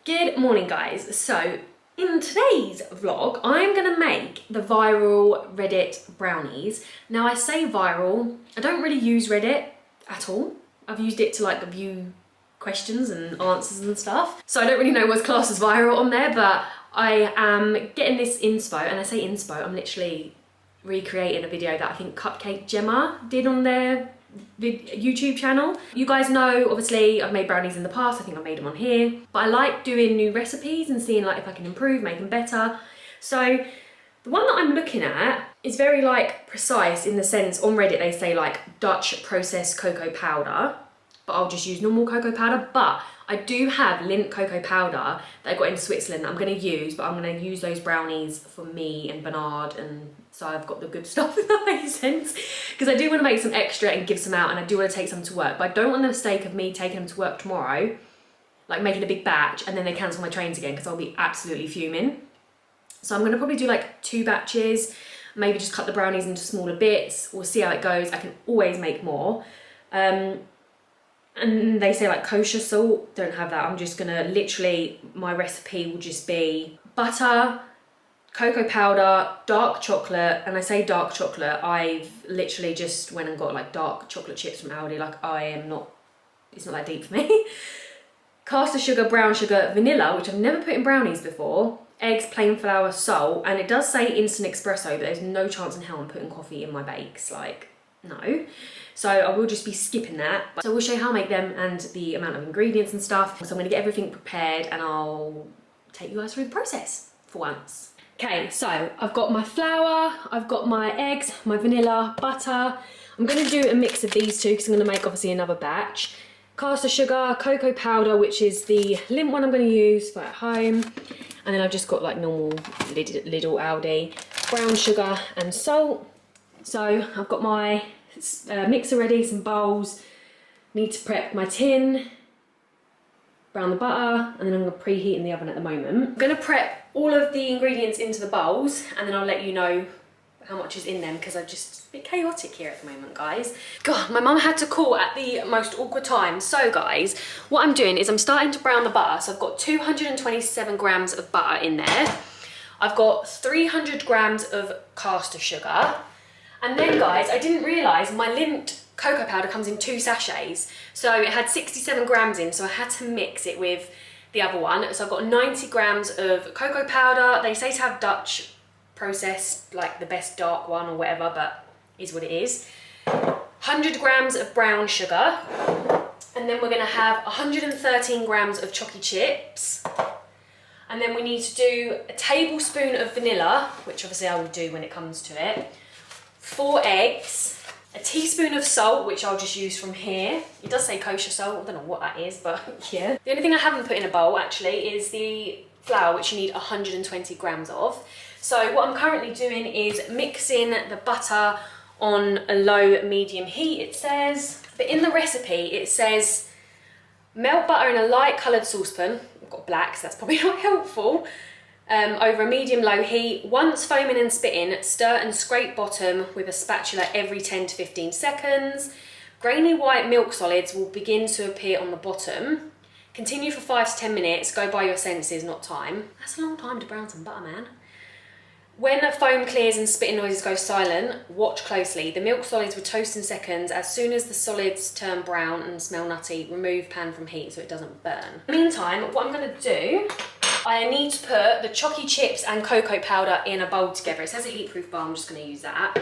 Good morning, guys. So in today's vlog, I'm gonna make the viral Reddit brownies. Now I say viral, I don't really use Reddit at all. I've used it to like view questions and answers and stuff. So I don't really know what's classed as viral on there, but I am getting this inspo, and I say inspo, I'm literally recreating a video that I think Cupcake Gemma did on their YouTube channel. You guys know, obviously, I've made brownies in the past. I think I made them on here, but I like doing new recipes and seeing like if I can improve, make them better. So the one that I'm looking at is very like precise in the sense, on Reddit they say like Dutch processed cocoa powder, but I'll just use normal cocoa powder. But I do have Lindt cocoa powder that I got in Switzerland that I'm going to use, but I'm going to use those brownies for me and Bernard, and so I've got the good stuff, if that makes sense. Because I do want to make some extra and give some out, and I do want to take some to work, but I don't want the mistake of me taking them to work tomorrow, like making a big batch, and then they cancel my trains again, because I'll be absolutely fuming. So I'm going to probably do like 2 batches, maybe just cut the brownies into smaller bits. We'll see how it goes. I can always make more. And they say like kosher salt, don't have that. I'm just gonna literally, my recipe will just be butter, cocoa powder, dark chocolate. And I say dark chocolate, I've literally just went and got like dark chocolate chips from Aldi. Like it's not that deep for me. Caster sugar, brown sugar, vanilla, which I've never put in brownies before, eggs, plain flour, salt. And it does say instant espresso, but there's no chance in hell I'm putting coffee in my bakes, like no. So I will just be skipping that. So we'll show you how I make them and the amount of ingredients and stuff. So I'm gonna get everything prepared and I'll take you guys through the process for once. Okay, so I've got my flour, I've got my eggs, my vanilla, butter. I'm gonna do a mix of these two because I'm gonna make obviously another batch. Caster sugar, cocoa powder, which is the Lindt one I'm gonna use for at home. And then I've just got like normal Lidl Aldi, brown sugar and salt. So I've got my mixer ready, some bowls. Need to prep my tin, brown the butter, and then I'm going to preheat in the oven at the moment. I'm going to prep all of the ingredients into the bowls, and then I'll let you know how much is in them, because I'm just a bit chaotic here at the moment, guys. God, my mum had to call at the most awkward time. So guys, what I'm doing is I'm starting to brown the butter. So I've got 227 grams of butter in there. I've got 300 grams of caster sugar. And then guys, I didn't realise my Lindt cocoa powder comes in 2 sachets. So it had 67 grams in, so I had to mix it with the other one. So I've got 90 grams of cocoa powder. They say to have Dutch processed, like the best dark one or whatever, but is what it is. 100 grams of brown sugar. And then we're gonna have 113 grams of chocolate chips. And then we need to do a tablespoon of vanilla, which obviously I will do when it comes to it. 4 eggs, a teaspoon of salt, which I'll just use from here. It does say kosher salt, I don't know what that is, but yeah. The only thing I haven't put in a bowl actually is the flour, which you need 120 grams of. So what I'm currently doing is mixing the butter on a low medium heat, it says. But in the recipe, it says melt butter in a light coloured saucepan. I've got black, so that's probably not helpful. Over a medium-low heat. Once foaming and spitting, stir and scrape bottom with a spatula every 10 to 15 seconds. Grainy white milk solids will begin to appear on the bottom. Continue for 5 to 10 minutes. Go by your senses, not time. That's a long time to brown some butter, man. When foam clears and spitting noises go silent, watch closely. The milk solids will toast in seconds. As soon as the solids turn brown and smell nutty, remove pan from heat so it doesn't burn. In the meantime, what I'm going to do, I need to put the chocolate chips and cocoa powder in a bowl together. It says a heatproof bowl, I'm just going to use that.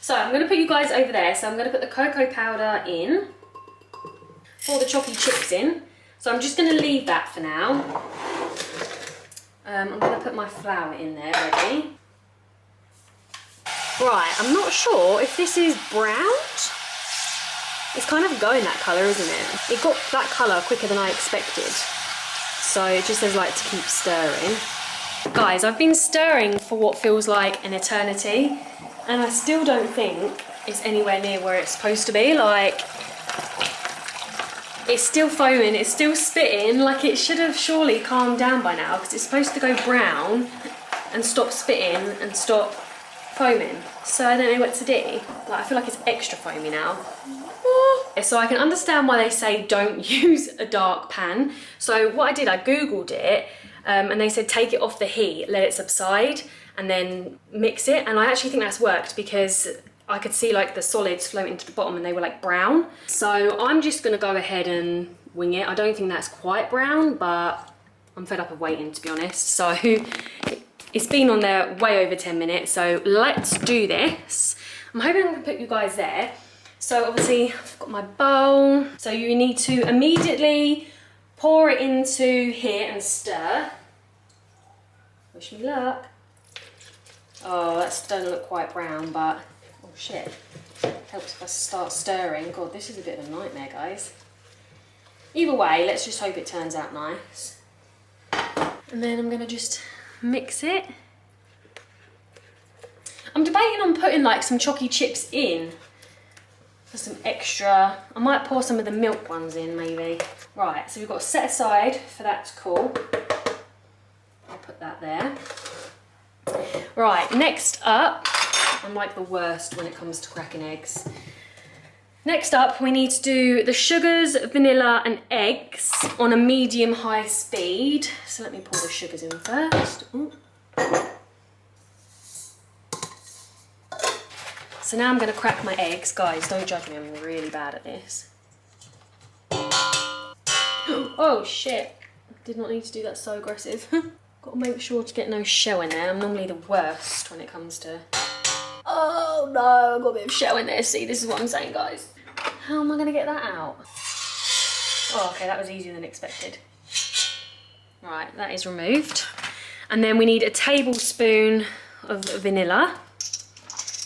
So I'm going to put you guys over there. So I'm going to put the cocoa powder in, pour the chocolate chips in. So I'm just going to leave that for now. I'm going to put my flour in there ready. Right, I'm not sure if this is browned. It's kind of going that colour, isn't it? It got that colour quicker than I expected. So it just says like to keep stirring. Guys, I've been stirring for what feels like an eternity, and I still don't think it's anywhere near where it's supposed to be. Like, it's still foaming, it's still spitting. Like, it should have surely calmed down by now, because it's supposed to go brown and stop spitting and stop foaming. So I don't know what to do. Like, I feel like it's extra foamy now. So I can understand why they say don't use a dark pan. So what I did, I Googled it, and they said take it off the heat, let it subside, and then mix it. And I actually think that's worked because I could see like the solids floating to the bottom and they were like brown. So I'm just gonna go ahead and wing it. I don't think that's quite brown, but I'm fed up of waiting, to be honest. So it's been on there way over 10 minutes, so let's do this. I'm hoping I can put you guys there. So obviously I've got my bowl. So you need to immediately pour it into here and stir. Wish me luck. Oh, that doesn't look quite brown, but oh shit. Helps if I start stirring. God, this is a bit of a nightmare, guys. Either way, let's just hope it turns out nice. And then I'm gonna just mix it. I'm debating on putting like some chalky chips in for some extra. I might pour some of the milk ones in maybe. Right, so we've got to set aside for that to cool. I'll put that there. Right, next up, I'm like the worst when it comes to cracking eggs. Next up, we need to do the sugars, vanilla and eggs on a medium-high speed. So let me pour the sugars in first. Ooh. So now I'm going to crack my eggs. Guys, don't judge me, I'm really bad at this. Oh shit, did not need to do that, so aggressive. Got to make sure to get no shell in there. I'm normally the worst when it comes to... Oh no, I've got a bit of shell in there. See, this is what I'm saying, guys. How am I going to get that out? Oh, okay, that was easier than expected. Right, that is removed. And then we need a tablespoon of vanilla.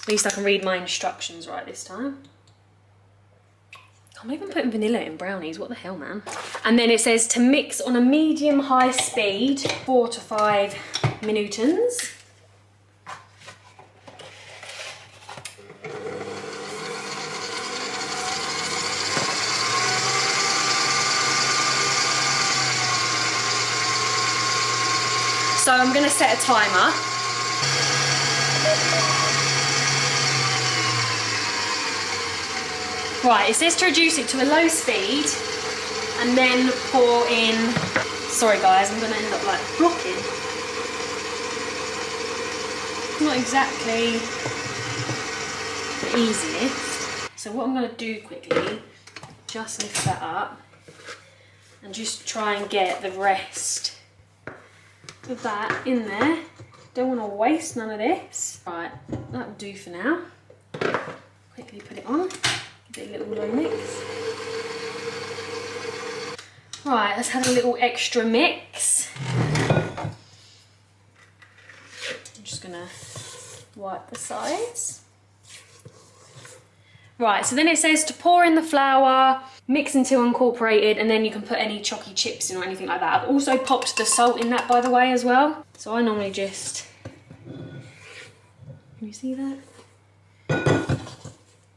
At least I can read my instructions right this time. I'm not even putting vanilla in brownies, what the hell, man? And then it says to mix on a medium-high speed, 4 to 5 minutons. So I'm going to set a timer. Right, it says to reduce it to a low speed and then pour in... Sorry guys, I'm going to end up like blocking. Not exactly the easiest. So what I'm going to do quickly, just lift that up and just try and get the rest of that in there. Don't want to waste none of this. Right, that'll do for now. Quickly put it on. Give it a little low mix. Right, let's have a little extra mix. I'm just gonna wipe the sides. Right, so then it says to pour in the flour, mix until incorporated, and then you can put any chalky chips in or anything like that. I've also popped the salt in that, by the way, as well. So I normally just... Can you see that?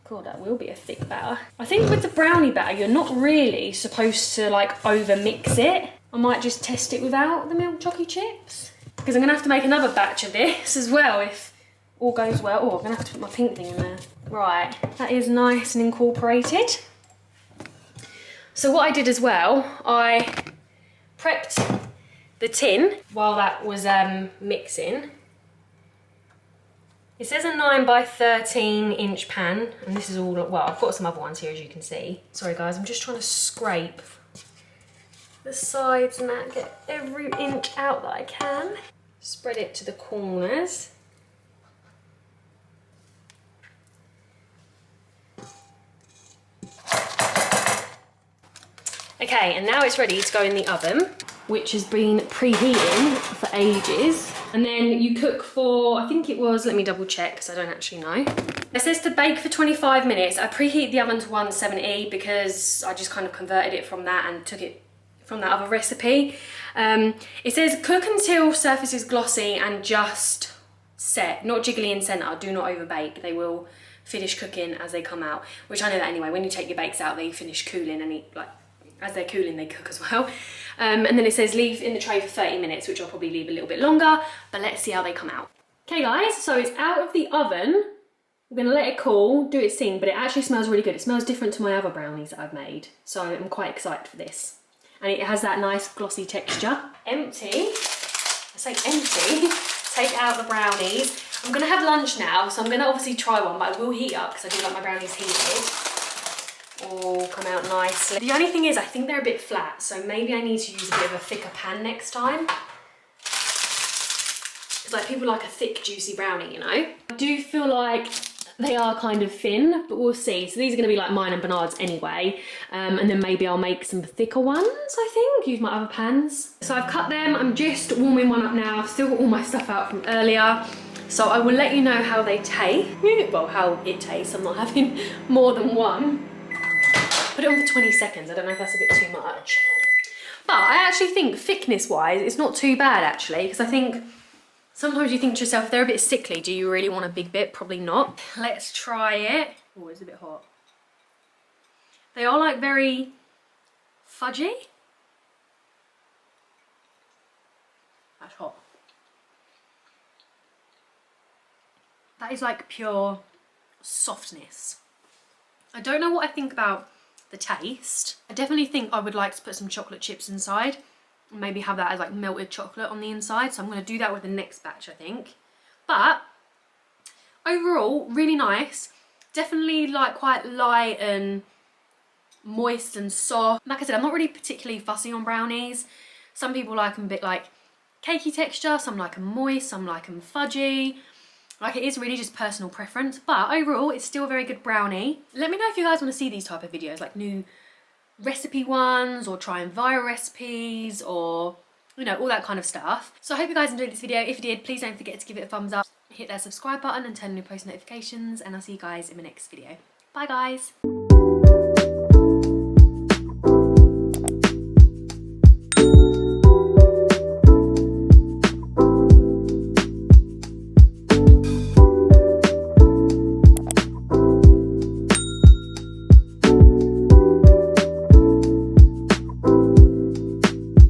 God, that will be a thick batter. I think with the brownie batter, you're not really supposed to like over mix it. I might just test it without the milk chalky chips. Because I'm gonna have to make another batch of this as well if all goes well. Oh, I'm gonna have to put my pink thing in there. Right, that is nice and incorporated. So what I did as well, I prepped the tin while that was mixing. It says a 9 by 13 inch pan, and this is all, well, I've got some other ones here as you can see. Sorry guys, I'm just trying to scrape the sides and that, get every inch out that I can. Spread it to the corners. Okay, and now it's ready to go in the oven, which has been preheating for ages. And then you cook for, I think it was, let me double check because I don't actually know. It says to bake for 25 minutes. I preheat the oven to 170 because I just kind of converted it from that and took it from that other recipe. It says cook until surface is glossy and just set, not jiggly in centre. Do not over bake. They will finish cooking as they come out, which I know that anyway. When you take your bakes out, they finish cooling and as they're cooling, they cook as well. And then it says leave in the tray for 30 minutes, which I'll probably leave a little bit longer, but let's see how they come out. Okay guys, so it's out of the oven We're gonna let it cool, do its thing, but it actually smells really good. It smells different to my other brownies that I've made. So I'm quite excited for this. And it has that nice glossy texture. Empty, I say empty, take out the brownies. I'm gonna have lunch now, so I'm gonna obviously try one, but I will heat up because I do like my brownies heated. All come out nicely. The only thing is, I think they're a bit flat, so maybe I need to use a bit of a thicker pan next time. It's like people like a thick, juicy brownie, you know? I do feel like they are kind of thin, but we'll see. So these are gonna be like mine and Bernard's anyway. And then maybe I'll make some thicker ones, I think, use my other pans. So I've cut them, I'm just warming one up now. I've still got all my stuff out from earlier. So I will let you know how they taste. Well, how it tastes. I'm not having more than one. Put it on for 20 seconds. I don't know if that's a bit too much. But I actually think thickness-wise, it's not too bad actually, because I think sometimes you think to yourself, if they're a bit sickly, do you really want a big bit? Probably not. Let's try it. Oh, it's a bit hot. They are like very fudgy. That's hot. That is like pure softness. I don't know what I think about the taste. I definitely think I would like to put some chocolate chips inside. Maybe have that as like melted chocolate on the inside. So I'm going to do that with the next batch, I think. But overall, really nice. Definitely like quite light and moist and soft. Like I said, I'm not really particularly fussy on brownies. Some people like them a bit like cakey texture. Some like them moist. Some like them fudgy. Like, it is really just personal preference, but overall it's still a very good brownie. Let me know if you guys want to see these type of videos, like new recipe ones or trying viral recipes or, you know, all that kind of stuff. So I hope you guys enjoyed this video. If you did, please don't forget to give it a thumbs up, hit that subscribe button and turn on your post notifications, and I'll see you guys in my next video. Bye guys.